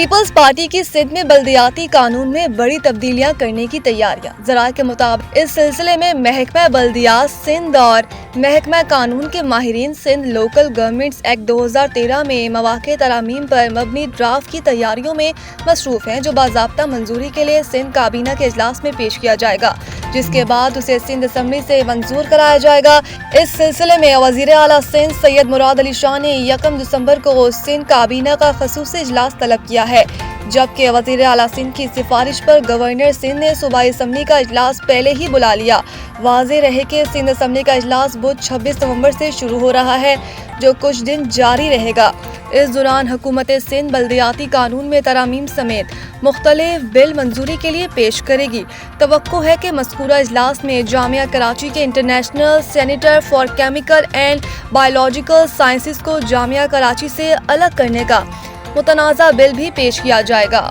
Peoples party کی سندھ میں بلدیاتی قانون میں بڑی تبدیلیاں کرنے کی تیاریاں۔ ذرائع کے مطابق اس سلسلے میں محکمہ بلدیات سندھ اور محکمہ قانون کے ماہرین سندھ لوکل گورنمنٹس ایکٹ 2013 میں مواقع ترامیم پر مبنی ڈرافٹ کی تیاریوں میں مصروف ہیں، جو باضابطہ منظوری کے لیے سندھ کابینہ کے اجلاس میں پیش کیا جائے گا، جس کے بعد اسے سندھ اسمبلی سے منظور کرایا جائے گا۔ اس سلسلے میں وزیر اعلیٰ سندھ سید مراد علی شاہ نے 1 دسمبر کو سندھ کابینہ کا خصوصی اجلاس طلب کیا ہے، جبکہ وزیر اعلیٰ سندھ کی سفارش پر گورنر سندھ نے صوبائی اسمبلی کا اجلاس پہلے ہی بلا لیا۔ واضح رہے کہ سندھ اسمبلی کا اجلاس بدھ 26 نومبر سے شروع ہو رہا ہے، جو کچھ دن جاری رہے گا۔ اس دوران حکومت سندھ بلدیاتی قانون میں ترامیم سمیت مختلف بل منظوری کے لیے پیش کرے گی۔ توقع ہے کہ مذکورہ اجلاس میں جامعہ کراچی کے international centre for chemical and biological sciences کو جامعہ کراچی سے الگ کرنے کا متنازع بل بھی پیش کیا جائے گا۔